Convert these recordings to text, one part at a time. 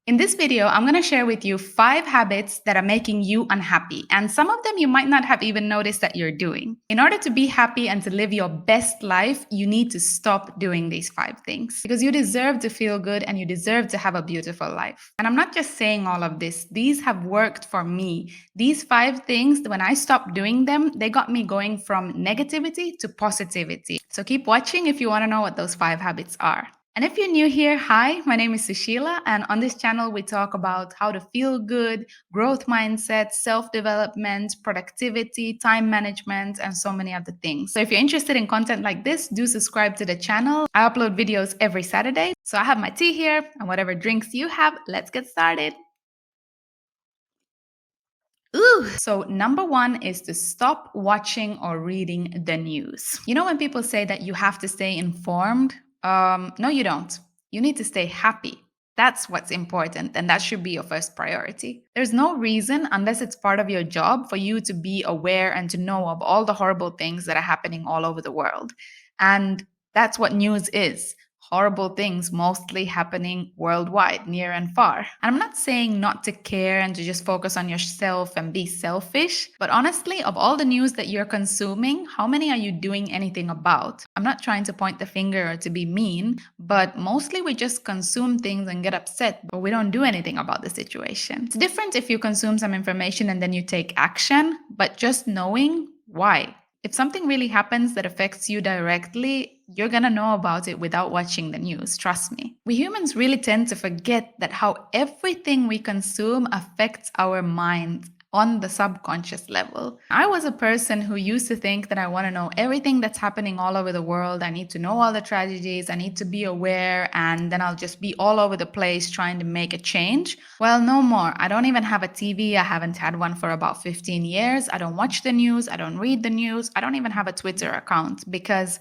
In this video, I'm going to share with you 5 habits that are making you unhappy, and some of them you might not have even noticed that you're doing. In order to be happy and to live your best life, you need to stop doing these 5 things because you deserve to feel good and you deserve to have a beautiful life. And I'm not just saying all of this. These have worked for me. These 5 things, when I stopped doing them, they got me going from negativity to positivity. So keep watching if you want to know what those 5 habits are. And if you're new here, hi, my name is Sushila, and on this channel we talk about how to feel good, growth mindset, self-development, productivity, time management, and so many other things. So if you're interested in content like this, do subscribe to the channel. I upload videos every Saturday. So I have my tea here, and whatever drinks you have, let's get started. So number 1 is to stop watching or reading the news. You know when people say that you have to stay informed? No, you don't. You need to stay happy. That's what's important, and that should be your first priority. There's no reason, unless it's part of your job, for you to be aware and to know of all the horrible things that are happening all over the world. And that's what news is. Horrible things mostly happening worldwide, near and far. And I'm not saying not to care and to just focus on yourself and be selfish, but honestly, of all the news that you're consuming, how many are you doing anything about? I'm not trying to point the finger or to be mean, but mostly we just consume things and get upset, but we don't do anything about the situation. It's different if you consume some information and then you take action, but just knowing why. If something really happens that affects you directly, you're going to know about it without watching the news, trust me. We humans really tend to forget that how everything we consume affects our mind on the subconscious level. I was a person who used to think that I want to know everything that's happening all over the world. I need to know all the tragedies. I need to be aware, and then I'll just be all over the place trying to make a change. Well, no more. I don't even have a TV. I haven't had one for about 15 years. I don't watch the news. I don't read the news. I don't even have a Twitter account because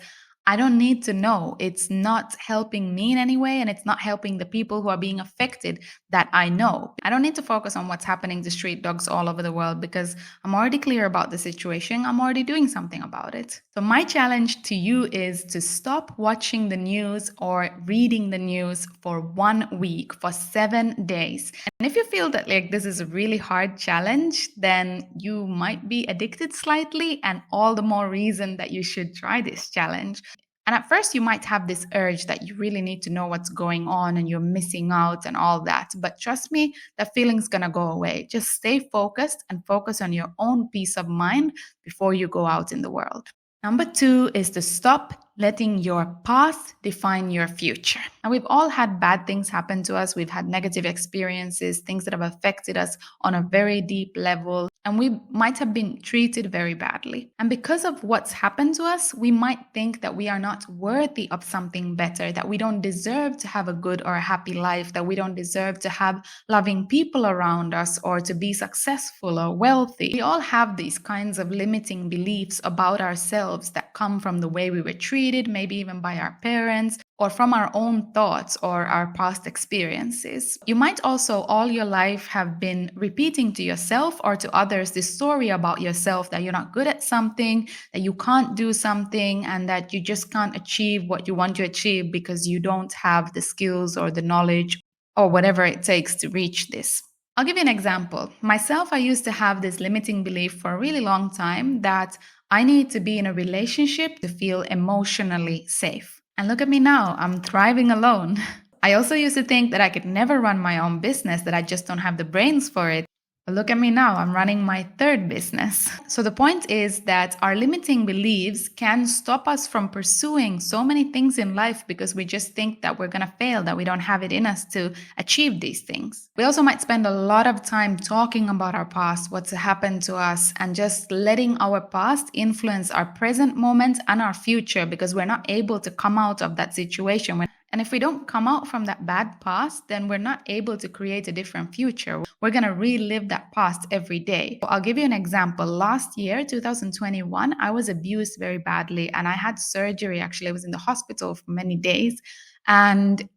I don't need to know. It's not helping me in any way, and it's not helping the people who are being affected that I know. I don't need to focus on what's happening to street dogs all over the world because I'm already clear about the situation. I'm already doing something about it. So my challenge to you is to stop watching the news or reading the news for 1 week, for 7 days. And if you feel that like this is a really hard challenge, then you might be addicted slightly, and all the more reason that you should try this challenge. And at first, you might have this urge that you really need to know what's going on and you're missing out and all that. But trust me, that feeling's going to go away. Just stay focused and focus on your own peace of mind before you go out in the world. Number 2 is to stop letting your past define your future. And we've all had bad things happen to us. We've had negative experiences, things that have affected us on a very deep level. And we might have been treated very badly. And because of what's happened to us, we might think that we are not worthy of something better, that we don't deserve to have a good or a happy life, that we don't deserve to have loving people around us or to be successful or wealthy. We all have these kinds of limiting beliefs about ourselves that come from the way we were treated, maybe even by our parents, or from our own thoughts or our past experiences. You might also all your life have been repeating to yourself or to others this story about yourself that you're not good at something, that you can't do something, and that you just can't achieve what you want to achieve because you don't have the skills or the knowledge or whatever it takes to reach this. I'll give you an example. Myself, I used to have this limiting belief for a really long time that I need to be in a relationship to feel emotionally safe. And look at me now, I'm thriving alone. I also used to think that I could never run my own business, that I just don't have the brains for it. But look at me now, I'm running my 3rd business. So the point is that our limiting beliefs can stop us from pursuing so many things in life because we just think that we're going to fail, that we don't have it in us to achieve these things. We also might spend a lot of time talking about our past, what's happened to us, and just letting our past influence our present moment and our future because we're not able to come out of that situation. And if we don't come out from that bad past, then we're not able to create a different future. We're going to relive that past every day. So I'll give you an example. Last year, 2021, I was abused very badly and I had surgery. Actually, I was in the hospital for many days. And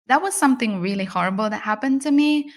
that was something really horrible that happened to me.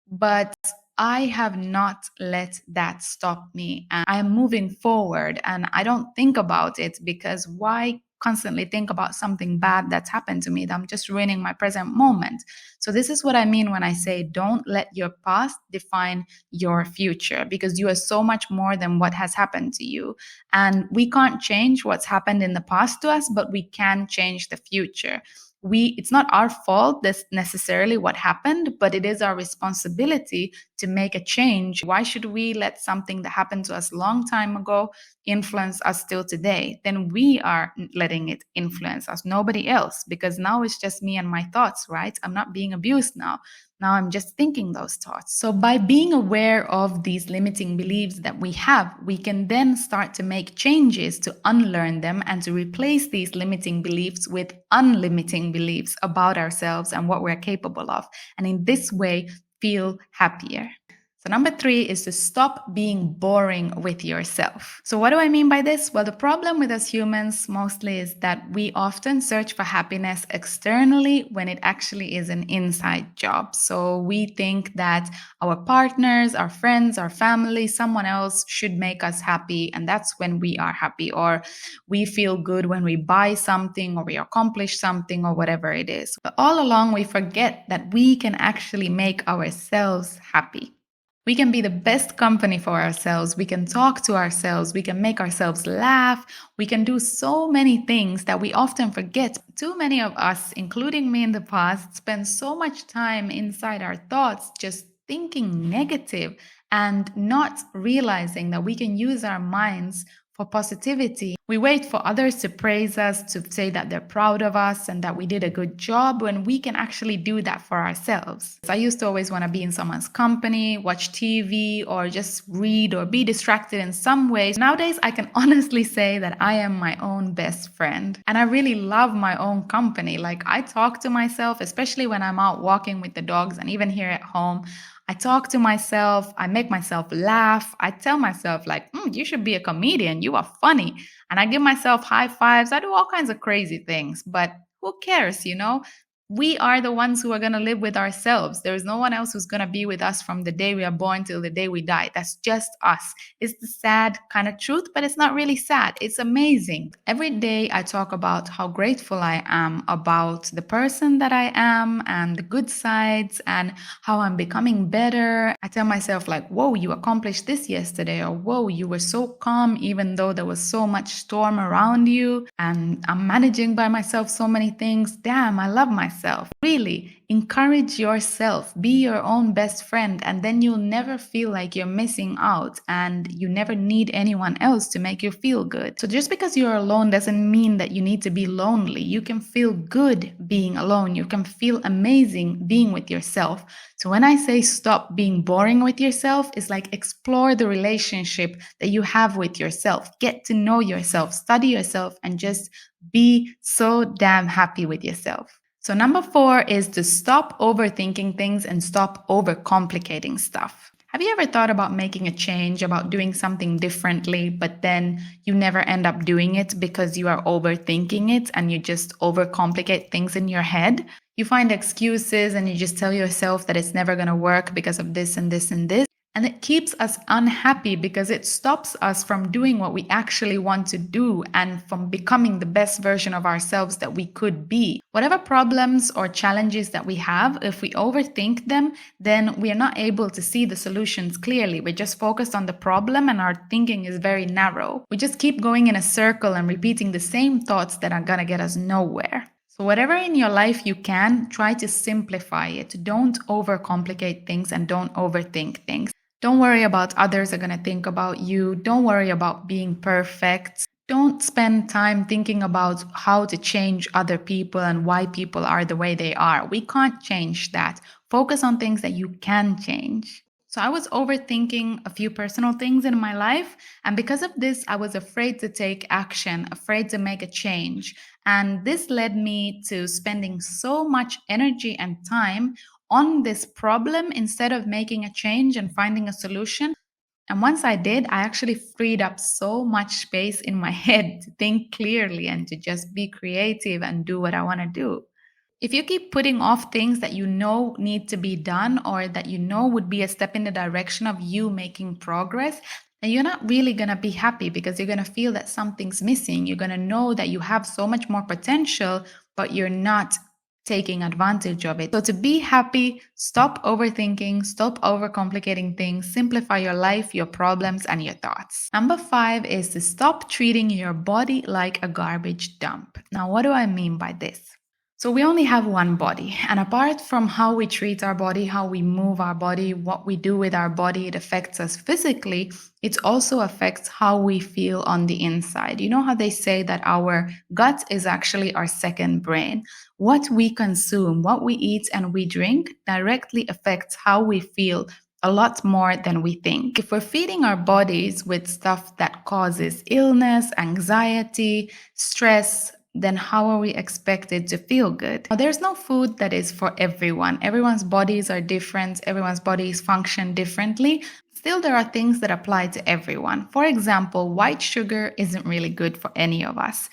But I have not let that stop me. And I'm moving forward and I don't think about it because why constantly think about something bad that's happened to me, that I'm just ruining my present moment. So this is what I mean when I say don't let your past define your future, because you are so much more than what has happened to you. And we can't change what's happened in the past to us, but we can change the future. It's not our fault that's necessarily what happened, but it is our responsibility to make a change. Why should we let something that happened to us a long time ago influence us still today? Then we are letting it influence us, nobody else, because now it's just me and my thoughts, right? I'm not being abused now. Now I'm just thinking those thoughts. So by being aware of these limiting beliefs that we have, we can then start to make changes to unlearn them and to replace these limiting beliefs with unlimiting beliefs about ourselves and what we're capable of. And in this way, feel happier. So number 3 is to stop being boring with yourself. So what do I mean by this? Well, the problem with us humans mostly is that we often search for happiness externally when it actually is an inside job. So we think that our partners, our friends, our family, someone else should make us happy, and that's when we are happy. Or we feel good when we buy something or we accomplish something or whatever it is. But all along we forget that we can actually make ourselves happy. We can be the best company for ourselves. We can talk to ourselves. We can make ourselves laugh. We can do so many things that we often forget. Too many of us, including me in the past, spend so much time inside our thoughts just thinking negative and not realizing that we can use our minds for positivity. We wait for others to praise us, to say that they're proud of us and that we did a good job, when we can actually do that for ourselves. I used to always want to be in someone's company, watch TV, or just read or be distracted in some ways. Nowadays, I can honestly say that I am my own best friend. And I really love my own company. Like, I talk to myself, especially when I'm out walking with the dogs and even here at home. I talk to myself, I make myself laugh. I tell myself like, you should be a comedian, you are funny. And I give myself high fives. I do all kinds of crazy things, but who cares, you know? We are the ones who are going to live with ourselves. There is no one else who's going to be with us from the day we are born till the day we die. That's just us. It's the sad kind of truth, but it's not really sad. It's amazing. Every day I talk about how grateful I am about the person that I am and the good sides and how I'm becoming better. I tell myself like, whoa, you accomplished this yesterday, or whoa, you were so calm even though there was so much storm around you, and I'm managing by myself so many things. Damn, I love myself. Really, encourage yourself, be your own best friend, and then you'll never feel like you're missing out and you never need anyone else to make you feel good. So just because you're alone doesn't mean that you need to be lonely. You can feel good being alone. You can feel amazing being with yourself. So when I say stop being boring with yourself, it's like explore the relationship that you have with yourself. Get to know yourself, study yourself, and just be so damn happy with yourself. So number 4 is to stop overthinking things and stop overcomplicating stuff. Have you ever thought about making a change, about doing something differently, but then you never end up doing it because you are overthinking it and you just overcomplicate things in your head? You find excuses and you just tell yourself that it's never going to work because of this and this and this. And it keeps us unhappy because it stops us from doing what we actually want to do and from becoming the best version of ourselves that we could be. Whatever problems or challenges that we have, if we overthink them, then we are not able to see the solutions clearly. We're just focused on the problem and our thinking is very narrow. We just keep going in a circle and repeating the same thoughts that are gonna get us nowhere. So whatever in your life you can, try to simplify it. Don't overcomplicate things and don't overthink things. Don't worry about others are going to think about you. Don't worry about being perfect. Don't spend time thinking about how to change other people and why people are the way they are. We can't change that. Focus on things that you can change. So I was overthinking a few personal things in my life. And because of this, I was afraid to take action, afraid to make a change. And this led me to spending so much energy and time on this problem instead of making a change and finding a solution. And once I did, I actually freed up so much space in my head to think clearly and to just be creative and do what I want to do. If you keep putting off things that you know need to be done or that you know would be a step in the direction of you making progress, And you're not really going to be happy because you're going to feel that something's missing. You're going to know that you have so much more potential, but you're not taking advantage of it. So to be happy, stop overthinking, stop overcomplicating things, simplify your life, your problems, and your thoughts. Number 5 is to stop treating your body like a garbage dump. Now, what do I mean by this? So we only have one body, and apart from how we treat our body, how we move our body, what we do with our body, it affects us physically. It also affects how we feel on the inside. You know how they say that our gut is actually our second brain? What we consume, what we eat and we drink directly affects how we feel a lot more than we think. If we're feeding our bodies with stuff that causes illness, anxiety, stress, then how are we expected to feel good? Now, there's no food that is for everyone. Everyone's bodies are different. Everyone's bodies function differently. Still, there are things that apply to everyone. For example, white sugar isn't really good for any of us.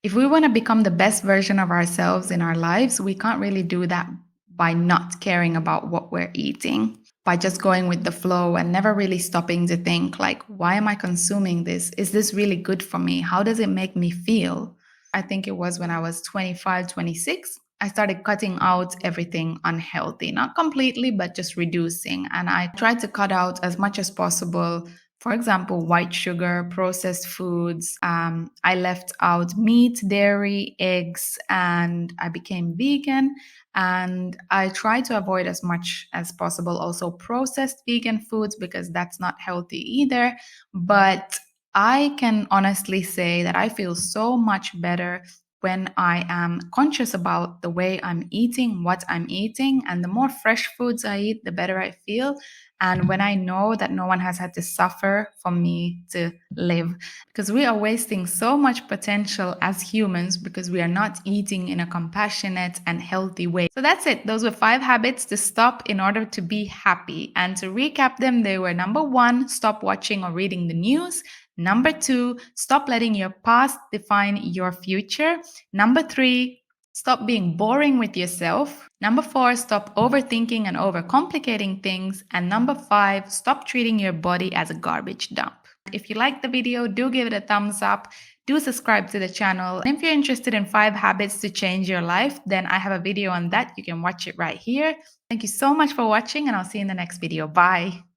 If we want to become the best version of ourselves in our lives, we can't really do that by not caring about what we're eating, by just going with the flow and never really stopping to think like, why am I consuming this? Is this really good for me? How does it make me feel? I think it was when I was 25, 26, I started cutting out everything unhealthy, not completely, but just reducing. And I tried to cut out as much as possible. For example, white sugar, processed foods. I left out meat, dairy, eggs, and I became vegan. And I try to avoid as much as possible also processed vegan foods because that's not healthy either. But I can honestly say that I feel so much better when I am conscious about the way I'm eating, what I'm eating, and the more fresh foods I eat, the better I feel. And when I know that no one has had to suffer for me to live, because we are wasting so much potential as humans because we are not eating in a compassionate and healthy way. So that's it. Those were 5 habits to stop in order to be happy. And to recap them, they were: number 1, stop watching or reading the news. Number 2, stop letting your past define your future. Number 3, stop being boring with yourself. Number 4, stop overthinking and overcomplicating things. And number 5, stop treating your body as a garbage dump. If you liked the video, do give it a thumbs up. Do subscribe to the channel. And if you're interested in 5 habits to change your life, then I have a video on that. You can watch it right here. Thank you so much for watching, and I'll see you in the next video. Bye.